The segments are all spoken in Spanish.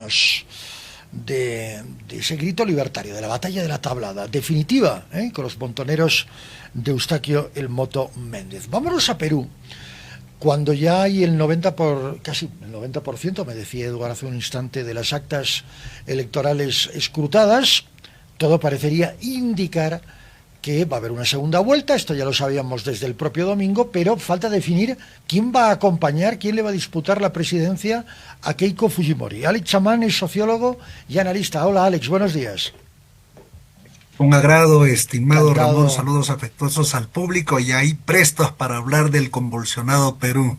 años de ese grito libertario, de la batalla de la Tablada, definitiva, con los montoneros de Eustaquio el Moto Méndez. Vámonos a Perú, cuando ya hay casi el 90%, me decía Eduardo hace un instante, de las actas electorales escrutadas. Todo parecería indicar que va a haber una segunda vuelta. Esto ya lo sabíamos desde el propio domingo, pero falta definir quién va a acompañar, quién le va a disputar la presidencia a Keiko Fujimori. Alex Chamán es sociólogo y analista. Hola Alex, buenos días. Un agrado, estimado Ramón, Encantado. saludos afectuosos al público y ahí prestos para hablar del convulsionado Perú.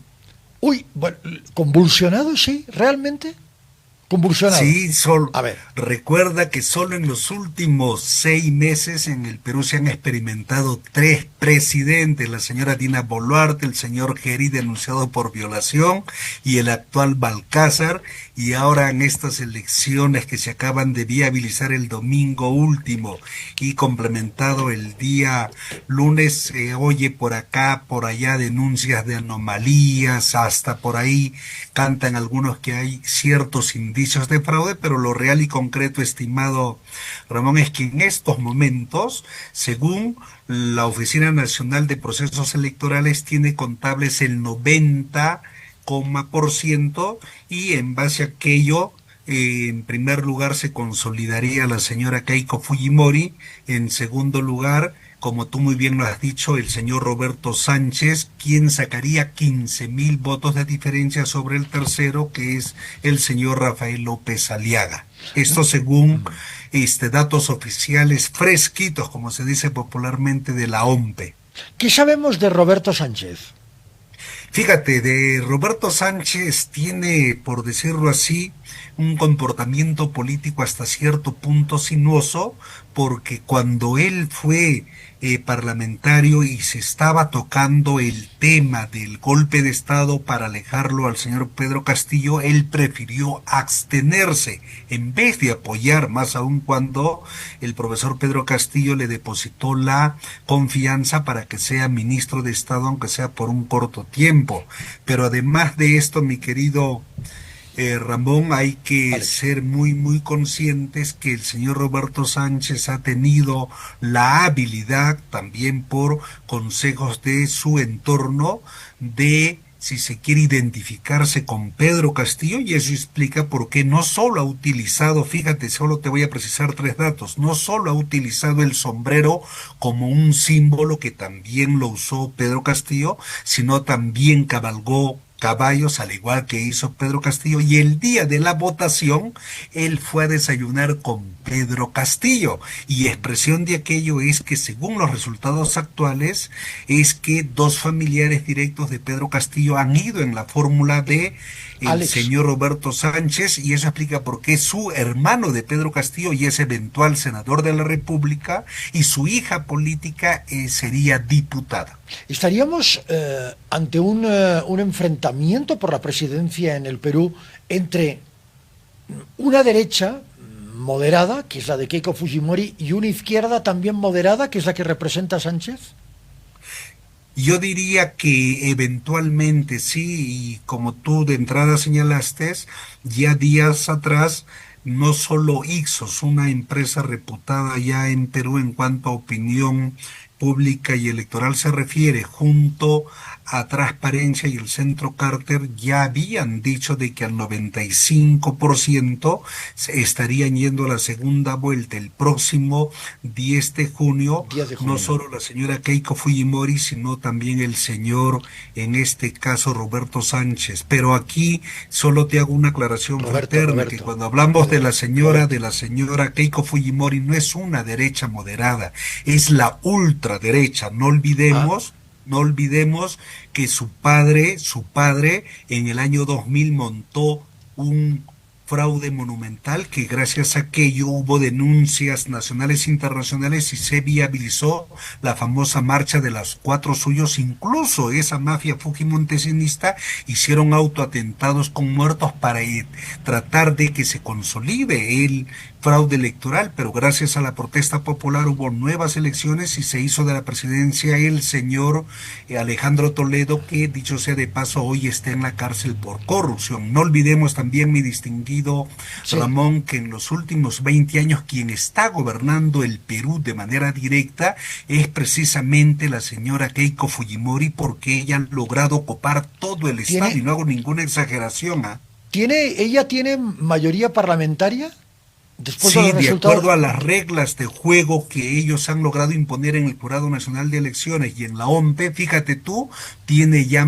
Uy, bueno, convulsionado, sí, realmente convulsionado. Sí, A ver, recuerda que solo en los últimos 6 meses en el Perú se han experimentado 3 presidentes, la señora Dina Boluarte, el señor Geri denunciado por violación y el actual Balcázar, y ahora en estas elecciones que se acaban de viabilizar el domingo último y complementado el día lunes, se oye por acá, por allá denuncias de anomalías, hasta por ahí cantan algunos que hay ciertos indicios de fraude, pero lo real y concreto, estimado Ramón, es que en estos momentos, según la Oficina Nacional de Procesos Electorales, tiene contables el 90% y en base a aquello, en primer lugar se consolidaría la señora Keiko Fujimori, en segundo lugar, como tú muy bien lo has dicho, el señor Roberto Sánchez, quien sacaría 15.000 votos de diferencia sobre el tercero, que es el señor Rafael López Aliaga. Esto según datos oficiales fresquitos, como se dice popularmente, de la OMPE. ¿qué sabemos de Roberto Sánchez? Fíjate, de Roberto Sánchez tiene, por decirlo así, un comportamiento político hasta cierto punto sinuoso, porque cuando él fue parlamentario y se estaba tocando el tema del golpe de Estado para alejarlo al señor Pedro Castillo, él prefirió abstenerse en vez de apoyar, más aún cuando el profesor Pedro Castillo le depositó la confianza para que sea ministro de Estado, aunque sea por un corto tiempo. Pero además de esto, mi querido Ramón, hay que Alex. ser muy, muy conscientes que el señor Roberto Sánchez ha tenido la habilidad, también por consejos de su entorno, de, si se quiere, identificarse con Pedro Castillo, y eso explica por qué no solo ha utilizado, fíjate, solo te voy a precisar 3 datos, no solo ha utilizado el sombrero como un símbolo, que también lo usó Pedro Castillo, sino también cabalgó caballos, al igual que hizo Pedro Castillo, y el día de la votación, él fue a desayunar con Pedro Castillo, y expresión de aquello es que, según los resultados actuales, es que 2 familiares directos de Pedro Castillo han ido en la fórmula de el Alex, señor Roberto Sánchez, y eso explica por qué su hermano de Pedro Castillo y es eventual senador de la República, y su hija política sería diputada. estaríamos ante un enfrentamiento por la presidencia en el Perú entre una derecha moderada, que es la de Keiko Fujimori, y una izquierda también moderada, que es la que representa a Sánchez. Yo diría que eventualmente sí, y como tú de entrada señalaste, ya días atrás, no solo Ixos, una empresa reputada ya en Perú en cuanto a opinión pública y electoral se refiere, junto a Transparencia y el Centro Carter, ya habían dicho de que al 95% se estarían yendo a la segunda vuelta el próximo 10 de junio, 10 de no junio. solo la señora Keiko Fujimori, sino también el señor, en este caso, Roberto Sánchez. Pero aquí solo te hago una aclaración fraterna, que Roberto, cuando hablamos perdona, de Roberto. la señora Keiko Fujimori, no es una derecha moderada, es la ultraderecha. Ah, No olvidemos que su padre en el año 2000 montó un fraude monumental, que gracias a aquello hubo denuncias nacionales e internacionales y se viabilizó la famosa marcha de los cuatro suyos. Incluso esa mafia fujimontesinista hicieron autoatentados con muertos para tratar de que se consolide el fraude electoral, pero gracias a la protesta popular hubo nuevas elecciones y se hizo de la presidencia el señor Alejandro Toledo, que dicho sea de paso hoy está en la cárcel por corrupción. No olvidemos también, mi distinguido sabido, Sí. Ramón, que en los últimos 20 años quien está gobernando el Perú de manera directa es precisamente la señora Keiko Fujimori, porque ella ha logrado copar todo el Estado, y ¿Tiene, no hago ninguna exageración, ¿ah? ella tiene mayoría parlamentaria después de los Sí, de resultados? acuerdo a las reglas de juego que ellos han logrado imponer en el Jurado Nacional de Elecciones y en la OMP, fíjate tú, tiene ya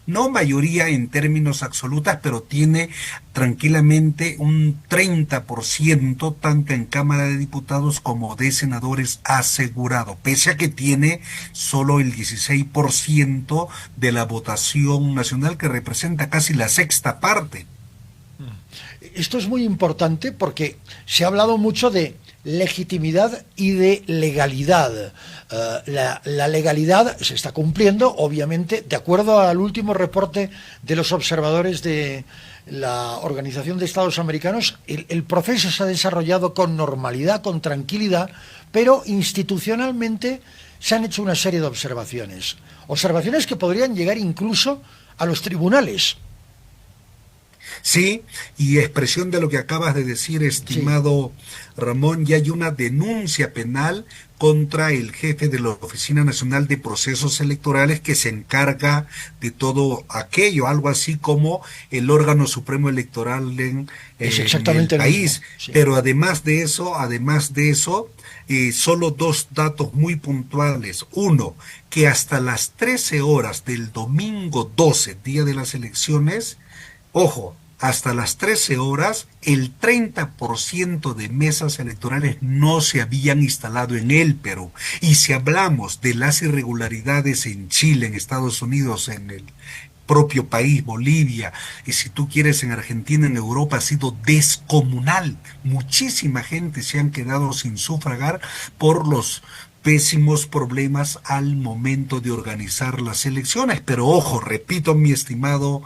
no mayoría en términos absolutas, pero tiene tranquilamente un 30% tanto en Cámara de Diputados como de senadores asegurado, pese a que tiene solo el 16% de la votación nacional, que representa casi la sexta parte. Esto es muy importante porque se ha hablado mucho de legitimidad y de legalidad. La legalidad se está cumpliendo, obviamente, de acuerdo al último reporte de los observadores de la Organización de Estados Americanos. El proceso se ha desarrollado con normalidad, con tranquilidad, pero institucionalmente se han hecho una serie de observaciones. Observaciones que podrían llegar incluso a los tribunales. Sí, y expresión de lo que acabas de decir, Sí, estimado Ramón, ya hay una denuncia penal contra el jefe de la Oficina Nacional de Procesos Electorales, que se encarga de todo aquello, algo así como el órgano supremo electoral es en el exactamente el mismo. país. Sí. Pero además de eso, solo dos datos muy puntuales. Uno, que hasta las 13 horas del domingo 12, día de las elecciones, ojo, hasta las 13 horas, el 30% de mesas electorales no se habían instalado en el Perú. Y si hablamos de las irregularidades en Chile, en Estados Unidos, en el propio país, Bolivia, y si tú quieres en Argentina, en Europa, ha sido descomunal. Muchísima gente se han quedado sin sufragar por los pésimos problemas al momento de organizar las elecciones. Pero ojo, repito, mi estimado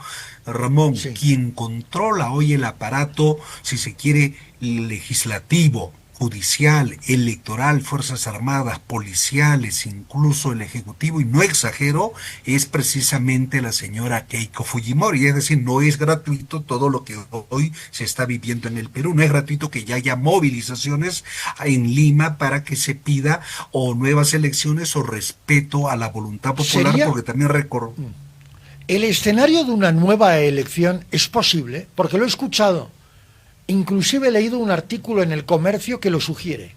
Ramón, Sí. quien controla hoy el aparato, si se quiere, legislativo, judicial, electoral, fuerzas armadas, policiales, incluso el ejecutivo, y no exagero, es precisamente la señora Keiko Fujimori. Es decir, no es gratuito todo lo que hoy se está viviendo en el Perú. No es gratuito que ya haya movilizaciones en Lima para que se pida o nuevas elecciones o respeto a la voluntad popular, Sería porque también recuerdo. el escenario de una nueva elección es posible, porque lo he escuchado. Inclusive he leído un artículo en El Comercio que lo sugiere.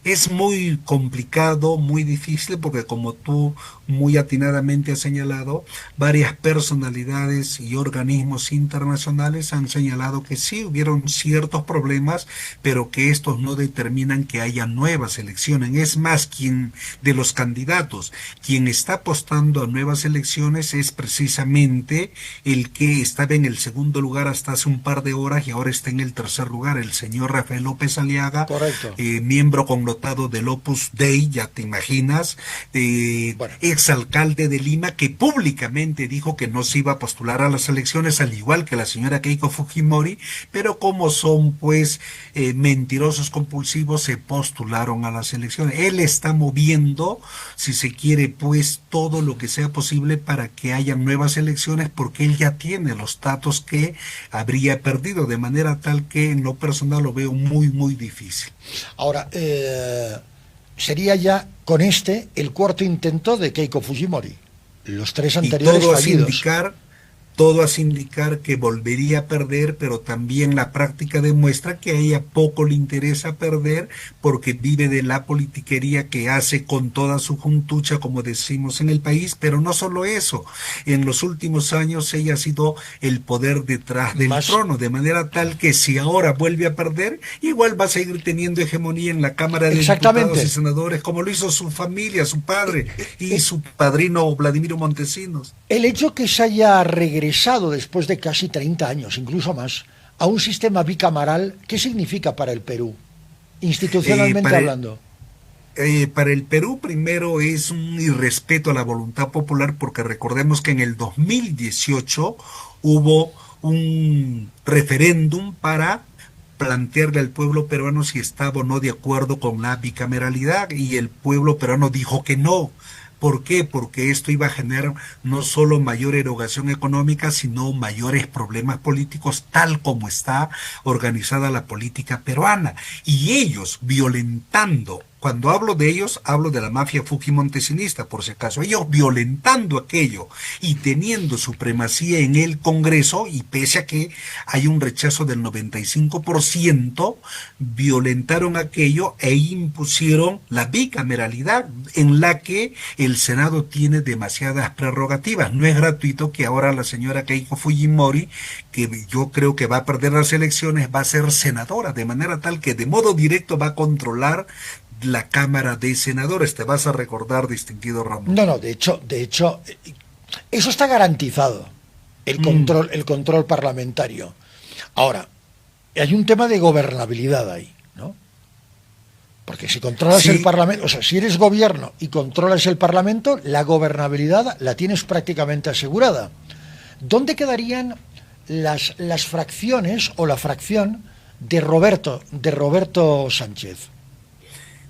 Es muy complicado, muy difícil, porque como tú muy atinadamente has señalado, varias personalidades y organismos internacionales han señalado que sí, hubieron ciertos problemas, pero que estos no determinan que haya nuevas elecciones. Es más, quien de los candidatos, quien está apostando a nuevas elecciones es precisamente el que estaba en el segundo lugar hasta hace un par de horas y ahora está en el tercer lugar, el señor Rafael López Aliaga, Correcto. miembro connotado del Opus Dei, ya te imaginas, Bueno, exalcalde de Lima, que públicamente dijo que no se iba a postular a las elecciones, al igual que la señora Keiko Fujimori, pero como son pues mentirosos compulsivos, se postularon a las elecciones. Él está moviendo, si se quiere, pues todo lo que sea posible para que haya nuevas elecciones, porque él ya tiene los datos que habría perdido, de manera tal que en lo personal lo veo muy, muy difícil. ahora, sería ya con este el cuarto intento de Keiko Fujimori. Los tres Y anteriores fallidos. todo hace indicar que volvería a perder, pero también la práctica demuestra que a ella poco le interesa perder, porque vive de la politiquería que hace con toda su juntucha, como decimos en el país. Pero no solo eso, en los últimos años ella ha sido el poder detrás del Más, trono, de manera tal que si ahora vuelve a perder, igual va a seguir teniendo hegemonía en la Cámara de Diputados y exactamente. Senadores, como lo hizo su familia, su padre y su padrino Vladimiro Montesinos. El hecho que se haya regresado después de casi 30 años, incluso más, a un sistema bicameral, ¿qué significa para el Perú? Eh, Institucionalmente para, hablando. para el Perú, primero, es un irrespeto a la voluntad popular, porque recordemos que en el 2018 hubo un referéndum para plantearle al pueblo peruano si estaba o no de acuerdo con la bicameralidad, y el pueblo peruano dijo que no. ¿Por qué? Porque esto iba a generar no solo mayor erogación económica, sino mayores problemas políticos, tal como está organizada la política peruana. Y ellos violentando, cuando hablo de ellos, hablo de la mafia fujimontesinista, por si acaso, ellos violentando aquello y teniendo supremacía en el Congreso, y pese a que hay un rechazo del 95%, violentaron aquello e impusieron la bicameralidad, en la que el Senado tiene demasiadas prerrogativas. No es gratuito que ahora la señora Keiko Fujimori, que yo creo que va a perder las elecciones, va a ser senadora, de manera tal que de modo directo va a controlar la Cámara de Senadores. Te vas a recordar, distinguido Ramón. No, de hecho, eso está garantizado, el control parlamentario. Ahora, hay un tema de gobernabilidad ahí, ¿no? Porque si controlas el Parlamento, o sea, si eres gobierno y controlas el Parlamento, la gobernabilidad la tienes prácticamente asegurada. ¿Dónde quedarían las fracciones o la fracción de Roberto Sánchez?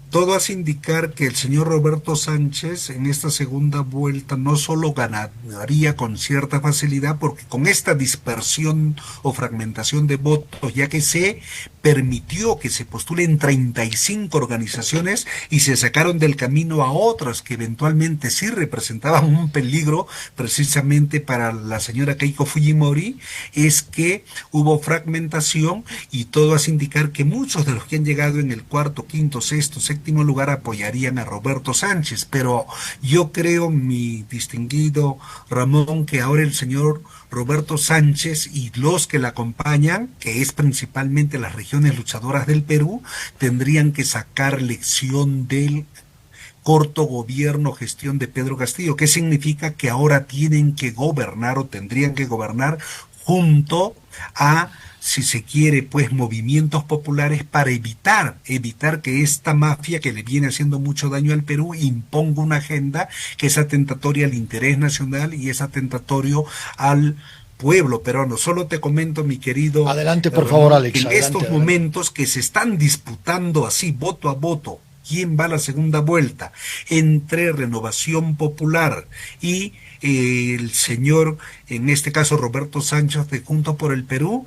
Todo hace indicar que el señor Roberto Sánchez en esta segunda vuelta no solo ganaría con cierta facilidad, porque con esta dispersión o fragmentación de votos, ya que se permitió que se postulen 35 organizaciones y se sacaron del camino a otras que eventualmente sí representaban un peligro precisamente para la señora Keiko Fujimori, es que hubo fragmentación y todo hace indicar que muchos de los que han llegado en el cuarto, quinto, sexto, séptimo lugar apoyarían a Roberto Sánchez, pero yo creo, mi distinguido Ramón, que ahora el señor Roberto Sánchez y los que la acompañan, que es principalmente las regiones luchadoras del Perú, tendrían que sacar lección del corto gobierno, gestión de Pedro Castillo. ¿Qué significa? Que ahora tienen que gobernar o tendrían que gobernar junto a, si se quiere, pues movimientos populares para evitar que esta mafia que le viene haciendo mucho daño al Perú imponga una agenda que es atentatoria al interés nacional y es atentatorio al pueblo peruano. Solo te comento, mi querido... Adelante, por favor, Alex. En estos momentos que se están disputando así, voto a voto, quién va a la segunda vuelta, entre Renovación Popular y el señor, en este caso Roberto Sánchez de Juntos por el Perú.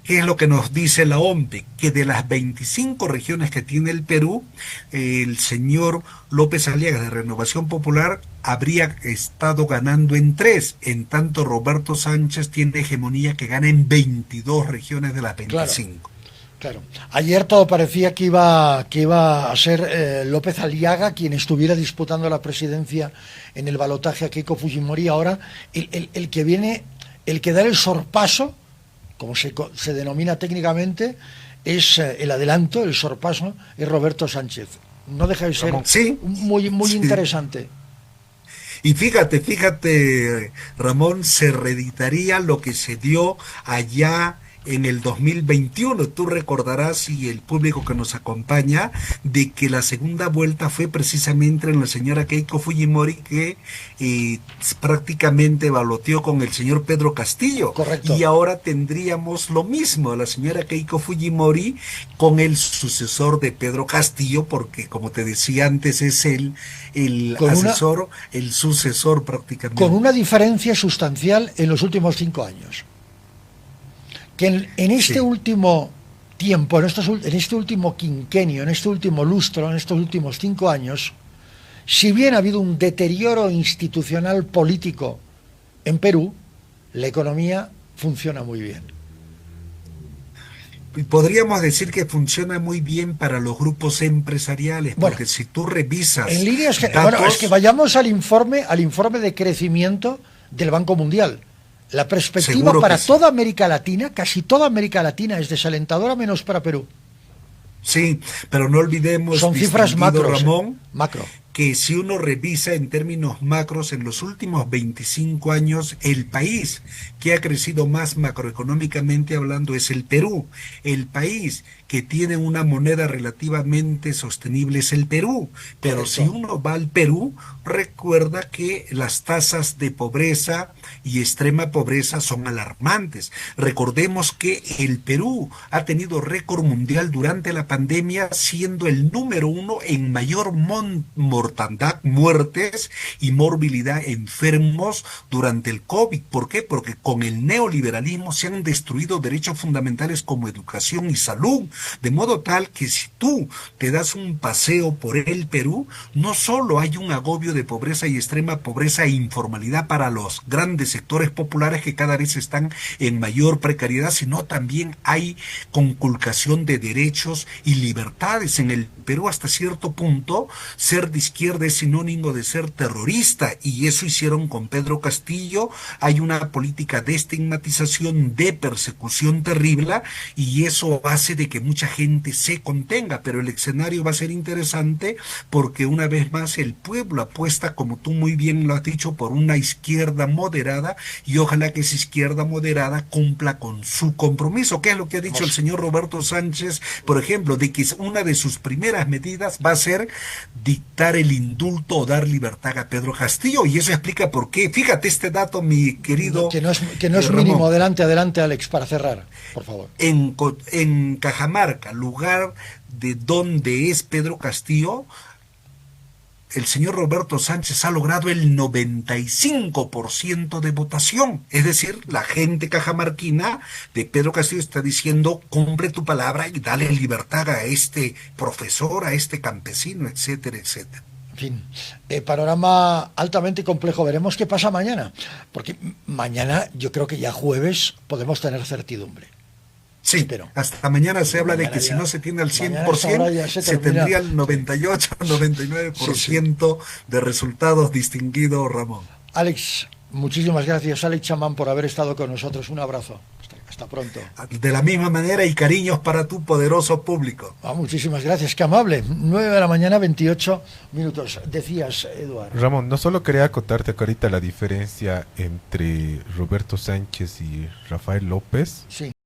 ¿Qué es lo que nos dice la OMPE? Que de las 25 regiones que tiene el Perú, el señor López Aliaga de Renovación Popular habría estado ganando en 3, en tanto Roberto Sánchez tiene hegemonía que gana en 22 regiones de las 25. Claro. Ayer todo parecía que iba a ser López Aliaga quien estuviera disputando la presidencia en el balotaje a Keiko Fujimori. Ahora el que viene, el que da el sorpaso, como se denomina técnicamente, es el adelanto, el sorpaso, es Roberto Sánchez. No deja de ser muy interesante. Y fíjate, Ramón, se reeditaría lo que se dio allá en el 2021. Tú recordarás, y el público que nos acompaña, de que la segunda vuelta fue precisamente en la señora Keiko Fujimori, que prácticamente baloteó con el señor Pedro Castillo. Correcto. Y ahora tendríamos lo mismo, la señora Keiko Fujimori con el sucesor de Pedro Castillo, porque como te decía antes, es el asesor, el sucesor prácticamente. Con una diferencia sustancial en los últimos 5 años. Que en este último tiempo, en este último quinquenio, en este último lustro, en estos últimos 5 años, si bien ha habido un deterioro institucional político en Perú, la economía funciona muy bien. Podríamos decir que funciona muy bien para los grupos empresariales, porque si tú revisas en líneas datos... Bueno, es que vayamos al informe de crecimiento del Banco Mundial. La perspectiva para toda América Latina, casi toda América Latina, es desalentadora, menos para Perú. Sí, pero no olvidemos, son cifras macros, Ramón, macro, que si uno revisa en términos macros, en los últimos 25 años, el país que ha crecido más macroeconómicamente hablando es el Perú. El país que tiene una moneda relativamente sostenible es el Perú. Pero si uno va al Perú, recuerda que las tasas de pobreza y extrema pobreza son alarmantes. Recordemos que el Perú ha tenido récord mundial durante la pandemia, siendo el número 1 en mayor mortalidad mortandad, muertes y morbilidad enfermos durante el COVID. ¿Por qué? Porque con el neoliberalismo se han destruido derechos fundamentales como educación y salud, de modo tal que si tú te das un paseo por el Perú, no solo hay un agobio de pobreza y extrema pobreza e informalidad para los grandes sectores populares que cada vez están en mayor precariedad, sino también hay conculcación de derechos y libertades. En el Perú, hasta cierto punto, ser de izquierda es sinónimo de ser terrorista, y eso hicieron con Pedro Castillo. Hay una política de estigmatización, de persecución terrible, y eso hace de que mucha gente se contenga, pero el escenario va a ser interesante porque una vez más el pueblo apuesta, como tú muy bien lo has dicho, por una izquierda moderada, y ojalá que esa izquierda moderada cumpla con su compromiso, que es lo que ha dicho el señor Roberto Sánchez, por ejemplo, de que una de sus primeras medidas va a ser dictar el indulto o dar libertad a Pedro Castillo, y eso explica por qué. Fíjate este dato, mi querido que no es mínimo. Adelante, Alex, para cerrar, por favor. En Cajamarca, lugar de donde es Pedro Castillo, el señor Roberto Sánchez ha logrado el 95% de votación. Es decir, la gente cajamarquina de Pedro Castillo está diciendo: cumple tu palabra y dale libertad a este profesor, a este campesino, etcétera, etcétera. En fin, panorama altamente complejo. Veremos qué pasa mañana, porque mañana, yo creo que ya jueves, podemos tener certidumbre. Sí, espero. Hasta mañana se habla de que ya, si no se tiene al 100%, se tendría el 98, 99% de resultados distinguidos, Ramón. Alex, muchísimas gracias, Alex Chamán, por haber estado con nosotros. Un abrazo. Hasta pronto. De la misma manera, y cariños para tu poderoso público. Muchísimas gracias, qué amable. 9 de la mañana, 28 minutos. Decías, Eduardo. Ramón, no solo quería acotarte que ahorita la diferencia entre Roberto Sánchez y Rafael López. Sí.